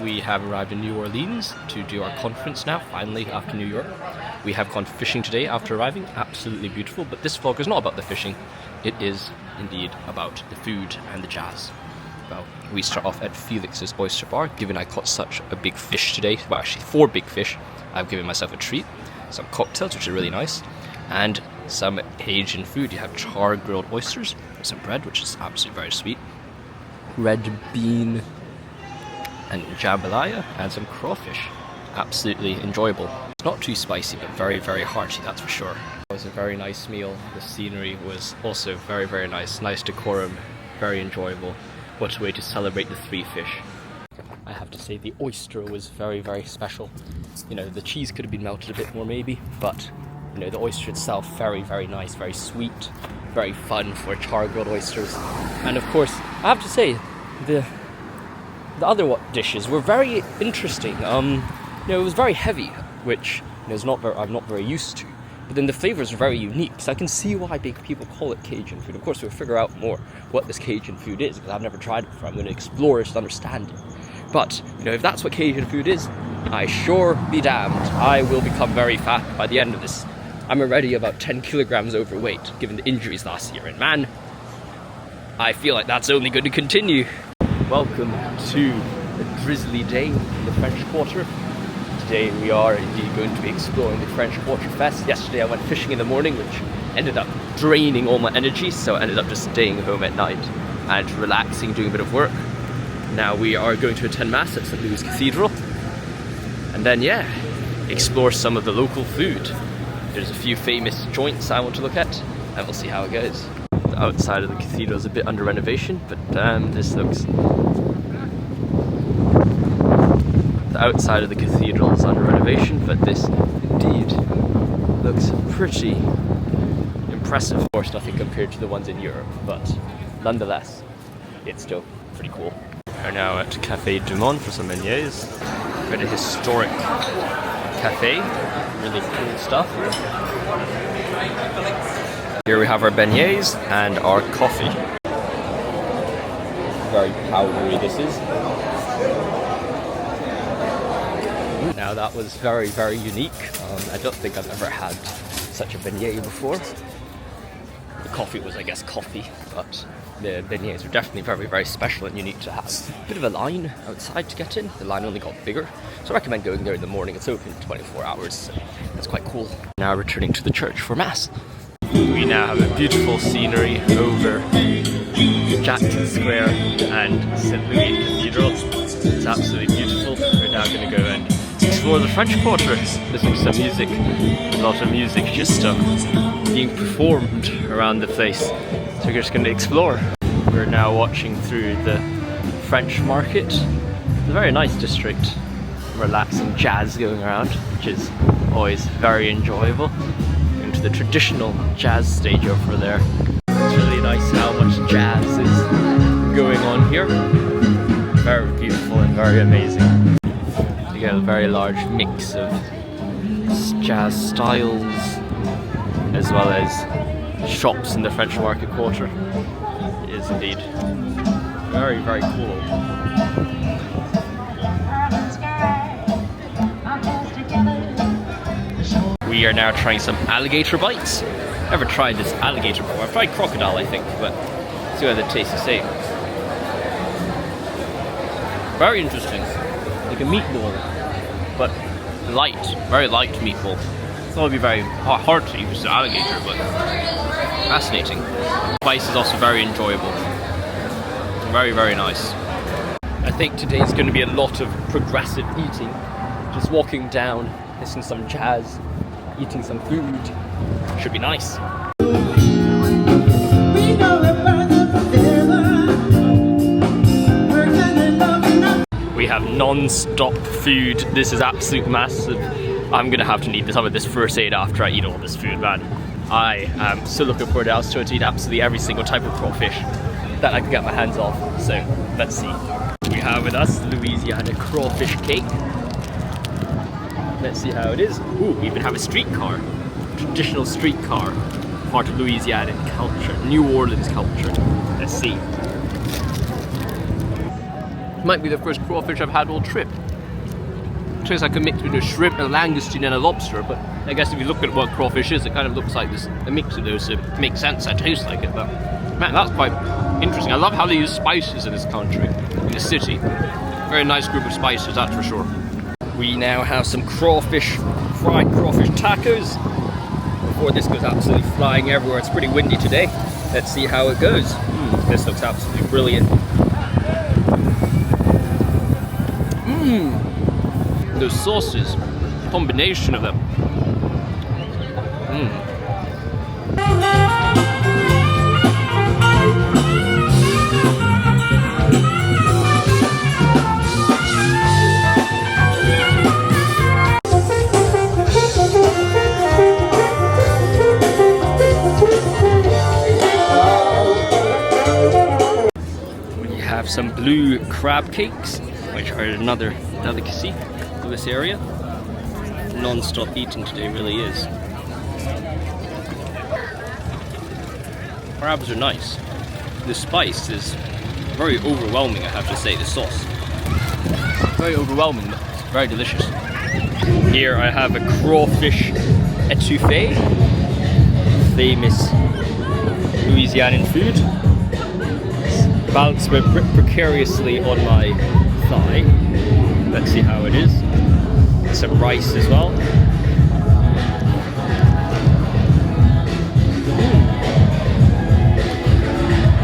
we have arrived in New Orleans to do our conference now, finally, after New York. We have gone fishing today after arriving, absolutely beautiful, but this vlog is not about the fishing, it is indeed about the food and the jazz. Well, we start off at Felix's Oyster Bar, given I caught such a big fish today, well actually 4 big fish, I've given myself a treat. Some cocktails, which are really nice, and some Cajun food. You have char-grilled oysters, some bread, which is absolutely very sweet, red bean and jambalaya, and some crawfish. Absolutely enjoyable. It's not too spicy, but very, very hearty, that's for sure. It was a very nice meal. The scenery was also very, very nice. Nice decorum, very enjoyable. What a way to celebrate the 3 fish. I have to say the oyster was very, very special. You know, the cheese could have been melted a bit more maybe, but you know, the oyster itself, very, very nice, very sweet, very fun for char-grilled oysters. And of course, I have to say, the other dishes were very interesting. You know, it was very heavy, which you know, is I'm not very used to. But then the flavors are very unique, so I can see why big people call it Cajun food. Of course, we'll figure out more what this Cajun food is, because I've never tried it before. I'm going to explore it to understand it. But, you know, if that's what Cajun food is, I sure be damned, I will become very fat by the end of this. I'm already about 10 kilograms overweight, given the injuries last year, and man, I feel like that's only going to continue. Welcome to a drizzly day in the French Quarter. Today we are indeed going to be exploring the French Quarter Fest. Yesterday I went fishing in the morning, which ended up draining all my energy, so I ended up just staying home at night and relaxing, doing a bit of work. Now we are going to attend Mass at St. Louis Cathedral, and then yeah, explore some of the local food. There's a few famous joints I want to look at, and we'll see how it goes. The outside of the cathedral is a bit under renovation, but damn, this looks... The outside of the cathedral is under renovation, but this indeed looks pretty impressive. Of course, nothing compared to the ones in Europe, but nonetheless, it's still pretty cool. We're now at Cafe du Monde for some beignets. Quite a historic cafe, really cool stuff. Here we have our beignets and our coffee. Very powdery this is. Now that was very, very unique. I don't think I've ever had such a beignet before. The coffee was, I guess, coffee, but the beignets are definitely very, very special and unique to have. Bit of a line outside to get in. The line only got bigger, so I recommend going there in the morning. It's open 24 hours, so that's quite cool. Now returning to the church for Mass. We now have a beautiful scenery over Jackson Square and St. Louis Cathedral. It's absolutely beautiful. We're now going to go and explore the French Quarter, listen to some music. A lot of music just being performed around the place. So we're just going to explore. We're now watching through the French Market. It's a very nice district. Relaxing jazz going around, which is always very enjoyable. Going to the traditional jazz stage over there. It's really nice how much jazz is going on here. Very beautiful and very amazing. You get a very large mix of jazz styles as well as shops in the French Market Quarter. It is indeed very, very cool. We are now trying some alligator bites. Never tried this alligator before. I've tried crocodile, I think, but see whether it tastes the same. Very interesting. Like a meatball, but light, very light meatball. It's not going to be very hearty, which is an alligator, but fascinating. The spice is also very enjoyable. Very, very nice. I think today is going to be a lot of progressive eating. Just walking down, listening to some jazz, eating some food. Should be nice. We have non-stop food. This is absolute massive. I'm gonna have to need some of this first aid after I eat all this food, man. I am so looking forward to it. I was trying to eat absolutely every single type of crawfish that I could get my hands on. So let's see. We have with us Louisiana crawfish cake. Let's see how it is. Ooh, we even have a streetcar. Traditional streetcar. Part of Louisiana culture. New Orleans culture. Let's see. Might be the first crawfish I've had all trip. Tastes like a mix between a shrimp, a langoustine and a lobster, but I guess if you look at what crawfish is, it kind of looks like this, a mix of those, so it makes sense, it tastes like it, but man, that's quite interesting. I love how they use spices in this country, in the city. Very nice group of spices, that's for sure. We now have some crawfish, fried crawfish tacos. Before this goes absolutely flying everywhere, it's pretty windy today. Let's see how it goes. This looks absolutely brilliant. Those sauces, combination of them. We have some blue crab cakes, which are another delicacy of this area. Non-stop eating today really is. Crabs are nice. The spice is very overwhelming, I have to say, the sauce. Very overwhelming, but it's very delicious. Here I have a crawfish etouffee, famous Louisianan food. It's balanced precariously on my thigh. Let's see how it is. Some rice as well.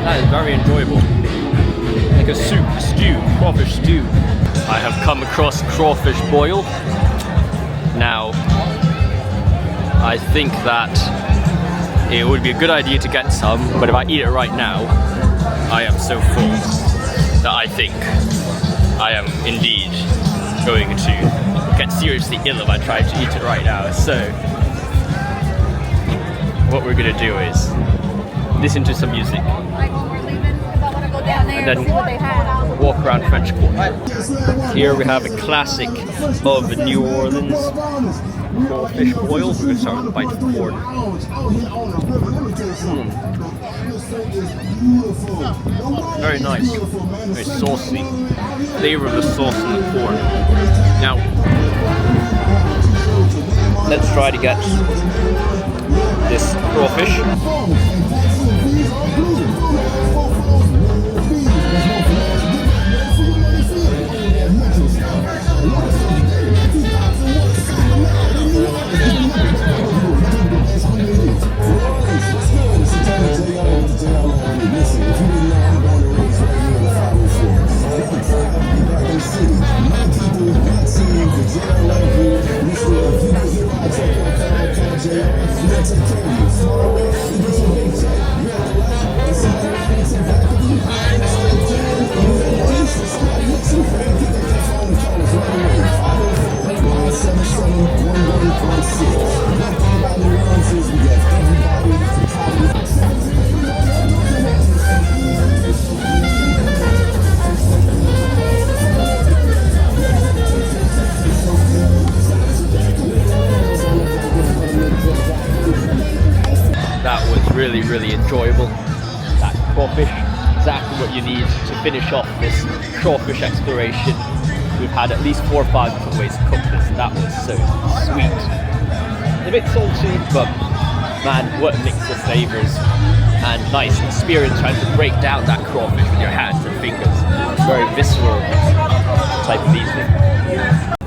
That is very enjoyable. Like a soup, a stew, crawfish stew. I have come across crawfish boil. Now, I think that it would be a good idea to get some, but if I eat it right now, I am so full that I think I am indeed going to get seriously ill if I try to eat it right now. So what we're gonna do is listen to some music and then walk around French Quarter. Here we have a classic of New Orleans crawfish boil. We're gonna start with a bite of corn. Very nice, very saucy. Flavor of the sauce and the corn. Now, let's try to get this crawfish. Really enjoyable. That crawfish, exactly what you need to finish off this crawfish exploration. We've had at least 4 or 5 different ways to cook this, and that was so sweet. A bit salty, but man, what a mix of flavors, and nice experience trying to break down that crawfish with your hands and fingers. Very visceral type of evening.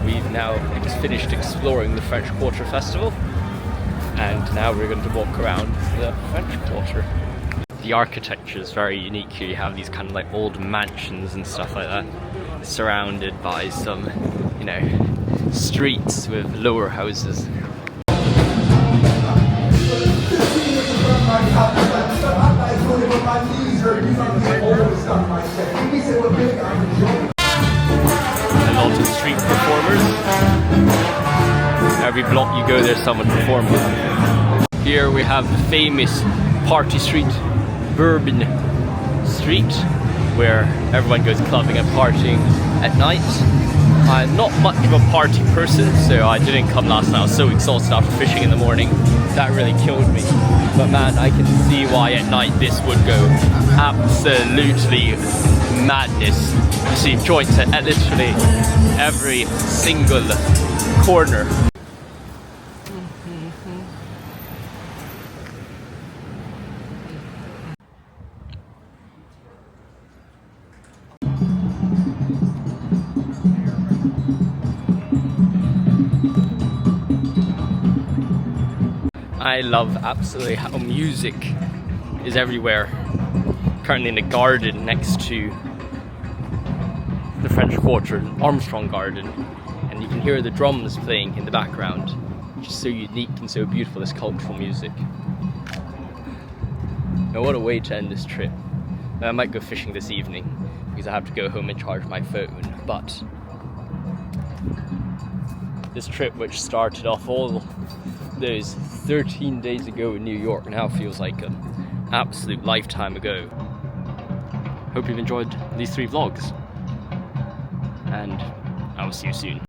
We've now just finished exploring the French Quarter Festival, and now we're going to walk around the French Quarter. The architecture is very unique here. You have these kind of like old mansions and stuff like that, surrounded by some, you know, streets with lower houses. A lot of street performers. Every block you go, there's someone performing. Here we have the famous party street, Bourbon Street, where everyone goes clubbing and partying at night. I'm not much of a party person, so I didn't come last night. I was so exhausted after fishing in the morning. that really killed me. But man, I can see why at night this would go absolutely madness. You see joints at literally every single corner. I love absolutely how music is everywhere. Currently in the garden next to the French Quarter, Armstrong Garden, and you can hear the drums playing in the background. It's just so unique and so beautiful, this cultural music. Now what a way to end this trip. I might go fishing this evening because I have to go home and charge my phone, but this trip, which started off all those 13 days ago in New York, now feels like an absolute lifetime ago. Hope you've enjoyed these 3 vlogs, and I will see you soon.